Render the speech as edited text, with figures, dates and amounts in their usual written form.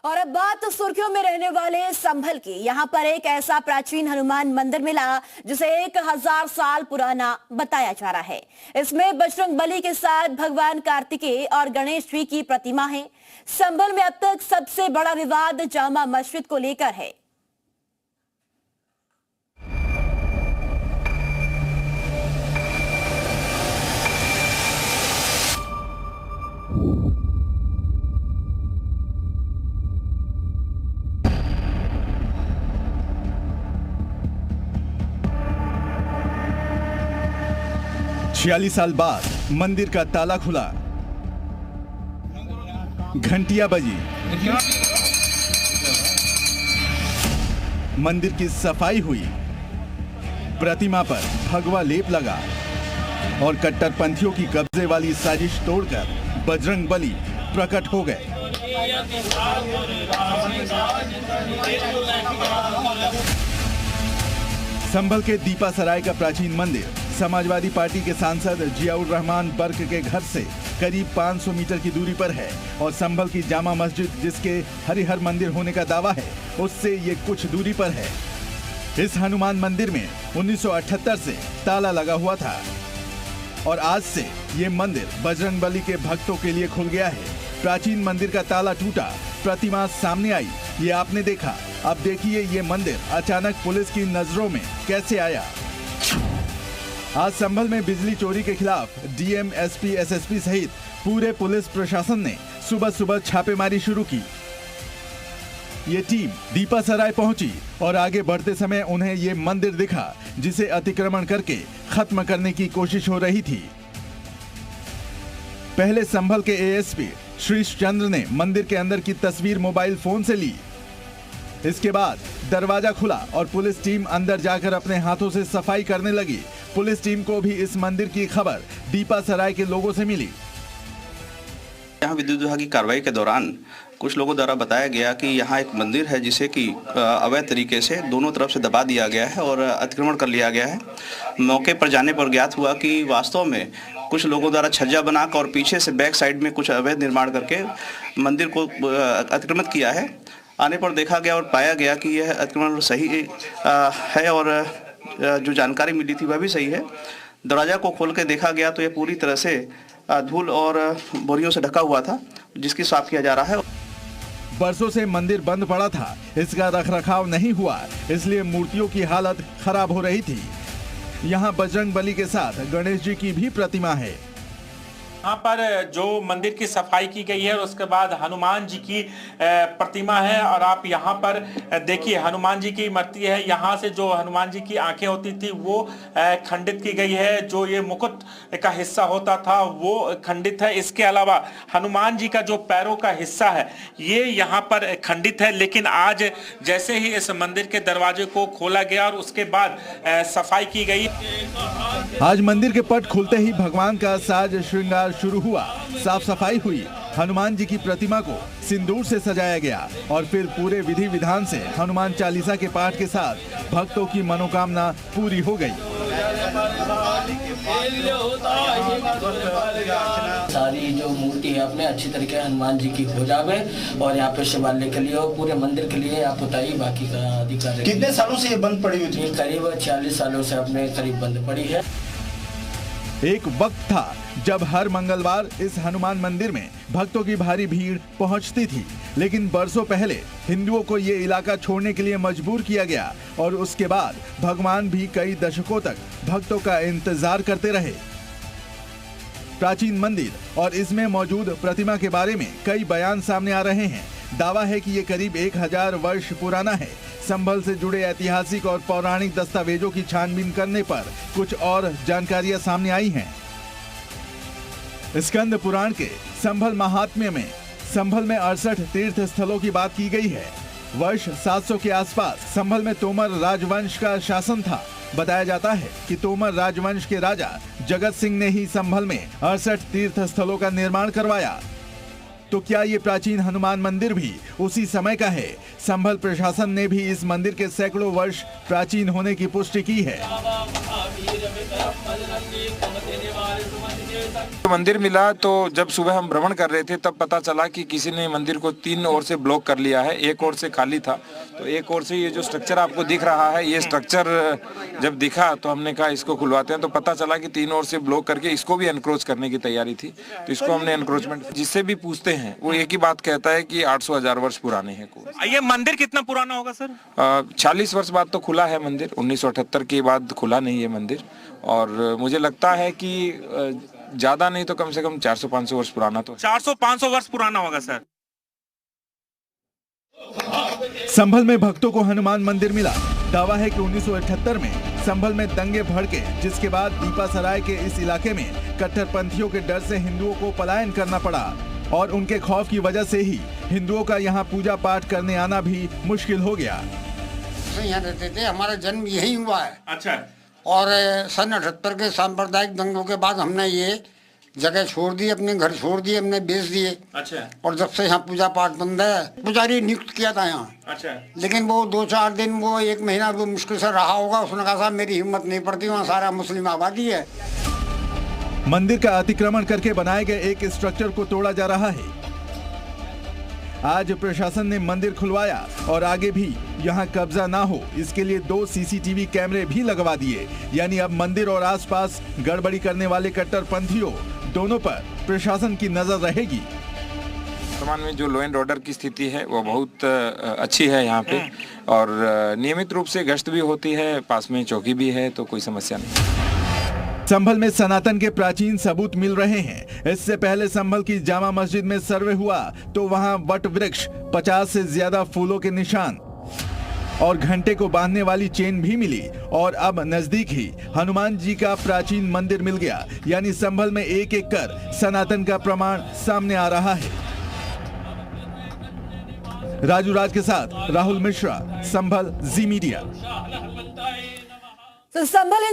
और अब बात सुर्खियों में रहने वाले संभल की। यहाँ पर एक ऐसा प्राचीन हनुमान मंदिर मिला जिसे 1000 साल पुराना बताया जा रहा है। इसमें बजरंग बली के साथ भगवान कार्तिकेय और गणेश जी की प्रतिमा है। संभल में अब तक सबसे बड़ा विवाद जामा मस्जिद को लेकर है। छियालीस साल बाद मंदिर का ताला खुला, घंटियां बजी, मंदिर की सफाई हुई, प्रतिमा पर भगवा लेप लगा और कट्टरपंथियों की कब्जे वाली साजिश तोड़कर बजरंग बली प्रकट हो गए। संभल के दीपासराय का प्राचीन मंदिर समाजवादी पार्टी के सांसद जियाउर रहमान बर्क के घर से करीब 500 मीटर की दूरी पर है और संभल की जामा मस्जिद जिसके हरिहर मंदिर होने का दावा है उससे ये कुछ दूरी पर है। इस हनुमान मंदिर में 1978 से ताला लगा हुआ था और आज से ये मंदिर बजरंग बली के भक्तों के लिए खुल गया है। प्राचीन मंदिर का ताला टूटा, प्रतिमा सामने आई, ये आपने देखा। अब देखिए ये मंदिर अचानक पुलिस की नजरों में कैसे आया। आज संभल में बिजली चोरी के खिलाफ डीएम, एसपी, एसएसपी सहित पूरे पुलिस प्रशासन ने सुबह सुबह छापेमारी शुरू की। ये टीम दीपासराय पहुंची और आगे बढ़ते समय उन्हें ये मंदिर दिखा जिसे अतिक्रमण करके खत्म करने की कोशिश हो रही थी। पहले संभल के एएसपी श्रीश चंद्र ने मंदिर के अंदर की तस्वीर मोबाइल फोन से ली। इसके बाद दरवाजा खुला और पुलिस टीम अंदर जाकर अपने हाथों से सफाई करने लगी। पुलिस टीम को भी इस मंदिर की खबर दीपासराय के लोगों से मिली। यहाँ विद्युत विभाग की कार्रवाई के दौरान कुछ लोगों द्वारा बताया गया कि यहाँ एक मंदिर है जिसे कि अवैध तरीके से दोनों तरफ से दबा दिया गया है और अतिक्रमण कर लिया गया है। मौके पर जाने पर ज्ञात हुआ कि वास्तव में कुछ लोगों द्वारा छज्जा बनाकर और पीछे से बैक साइड में कुछ अवैध निर्माण करके मंदिर को अतिक्रमित किया है। आने पर देखा गया और पाया गया कि यह अतिक्रमण सही है और जो जानकारी मिली थी वह भी सही है। दरवाजा को खोल के देखा गया तो यह पूरी तरह से धूल और बोरियों से ढका हुआ था जिसकी साफ किया जा रहा है। बरसों से मंदिर बंद पड़ा था, इसका रखरखाव नहीं हुआ, इसलिए मूर्तियों की हालत खराब हो रही थी। यहाँ बजरंग बली के साथ गणेश जी की भी प्रतिमा है। यहाँ पर जो मंदिर की सफाई की गई है और उसके बाद हनुमान जी की प्रतिमा है और आप यहाँ पर देखिए हनुमान जी की मूर्ति है। यहाँ से जो हनुमान जी की आंखें होती थी वो खंडित की गई है, जो ये मुकुट का हिस्सा होता था वो खंडित है। इसके अलावा हनुमान जी का जो पैरों का हिस्सा है ये यहाँ पर खंडित है। लेकिन आज जैसे ही इस मंदिर के दरवाजे को खोला गया और उसके बाद सफाई की गई, आज मंदिर के पट खुलते ही भगवान का साज श्रृंगार शुरू हुआ, साफ सफाई हुई, हनुमान जी की प्रतिमा को सिंदूर से सजाया गया और फिर पूरे विधि विधान से हनुमान चालीसा के पाठ के साथ भक्तों की मनोकामना पूरी हो गई। सारी जो मूर्ति है अपने अच्छी तरीके हनुमान जी की हो जावे और यहाँ पे शिवालय के लिए और पूरे मंदिर के लिए आप बताइए बाकी का अधिकार। कितने सालों से ये बंद पड़ी हुई थी? करीब 46 सालों से अपने करीब बंद पड़ी है। एक वक्त था जब हर मंगलवार इस हनुमान मंदिर में भक्तों की भारी भीड़ पहुंचती थी, लेकिन बरसों पहले हिंदुओं को ये इलाका छोड़ने के लिए मजबूर किया गया और उसके बाद भगवान भी कई दशकों तक भक्तों का इंतजार करते रहे। प्राचीन मंदिर और इसमें मौजूद प्रतिमा के बारे में कई बयान सामने आ रहे हैं। दावा है कि ये करीब 1000 वर्ष पुराना है। संभल से जुड़े ऐतिहासिक और पौराणिक दस्तावेजों की छानबीन करने पर कुछ और जानकारियां सामने आई हैं। स्कंद पुराण के संभल महात्म्य में संभल में 68 तीर्थ स्थलों की बात की गई है। वर्ष 700 के आसपास संभल में तोमर राजवंश का शासन था। बताया जाता है कि तोमर राजवंश के राजा जगत सिंह ने ही संभल में 68 तीर्थ स्थलों का निर्माण करवाया। तो क्या ये प्राचीन हनुमान मंदिर भी उसी समय का है? संभल प्रशासन ने भी इस मंदिर के सैकड़ों वर्ष प्राचीन होने की पुष्टि की है। मंदिर मिला तो जब सुबह हम भ्रमण कर रहे थे तब पता चला कि किसी ने मंदिर को 3 ओर से ब्लॉक कर लिया है, एक ओर से खाली था। तो एक ओर से ये जो स्ट्रक्चर आपको दिख रहा है, ये स्ट्रक्चर जब दिखा तो हमने कहा इसको खुलवाते हैं। तो पता चला कि 3 ओर से ब्लॉक करके इसको भी एनक्रोच करने की तैयारी थी। तो इसको हमने एनक्रोचमेंट, जिससे भी पूछते हैं वो एक ही बात कहता है कि 800-1000 वर्ष पुराने हैं। ये मंदिर कितना पुराना होगा सर? 40 वर्ष बाद तो खुला है मंदिर, 1978 के बाद खुला नहीं है मंदिर। और मुझे लगता है कि ज्यादा नहीं तो कम से कम 400-500 वर्ष पुराना तो 400-500 वर्ष पुराना होगा सर। संभल में भक्तों को हनुमान मंदिर मिला। दावा है कि 1978 में संभल में दंगे भड़के, जिसके बाद दीपासराय के इस इलाके में कट्टरपंथियों के डर से हिंदुओं को पलायन करना पड़ा और उनके खौफ की वजह से ही हिंदुओं का यहाँ पूजा पाठ करने आना भी मुश्किल हो गया। यहाँ रहते थे, हमारा जन्म यही हुआ है। अच्छा। और सन 78 के सांप्रदायिक दंगों के बाद हमने ये जगह छोड़ दी, अपने घर छोड़ दिए, हमने बेच दिए। अच्छा। और जब से यहाँ पूजा पाठ बंद है, पुजारी नियुक्त किया था यहाँ। अच्छा। लेकिन वो 2-4 दिन, वो 1 महीना वो मुश्किल से रहा होगा। उसने कहा साहब मेरी हिम्मत नहीं पड़ती, वहाँ सारा मुस्लिम आबादी है। मंदिर का अतिक्रमण करके बनाए गए एक स्ट्रक्चर को तोड़ा जा रहा है। आज प्रशासन ने मंदिर खुलवाया और आगे भी यहाँ कब्जा ना हो इसके लिए 2 सीसीटीवी कैमरे भी लगवा दिए। यानी अब मंदिर और आसपास गड़बड़ी करने वाले कट्टरपंथियों दोनों पर प्रशासन की नजर रहेगी। वर्तमान में जो लॉ एंड ऑर्डर की स्थिति है वो बहुत अच्छी है यहाँ पे, और नियमित रूप से गश्त भी होती है, पास में चौकी भी है, तो कोई समस्या नहीं। संभल में सनातन के प्राचीन सबूत मिल रहे हैं। इससे पहले संभल की जामा मस्जिद में सर्वे हुआ तो वहां वट वृक्ष, 50 से ज्यादा फूलों के निशान और घंटे को बांधने वाली चेन भी मिली। और अब नजदीक ही हनुमान जी का प्राचीन मंदिर मिल गया। यानी संभल में एक एक कर सनातन का प्रमाण सामने आ रहा है। राजू राज के साथ राहुल मिश्रा, संभल, जी मीडिया। तो संभल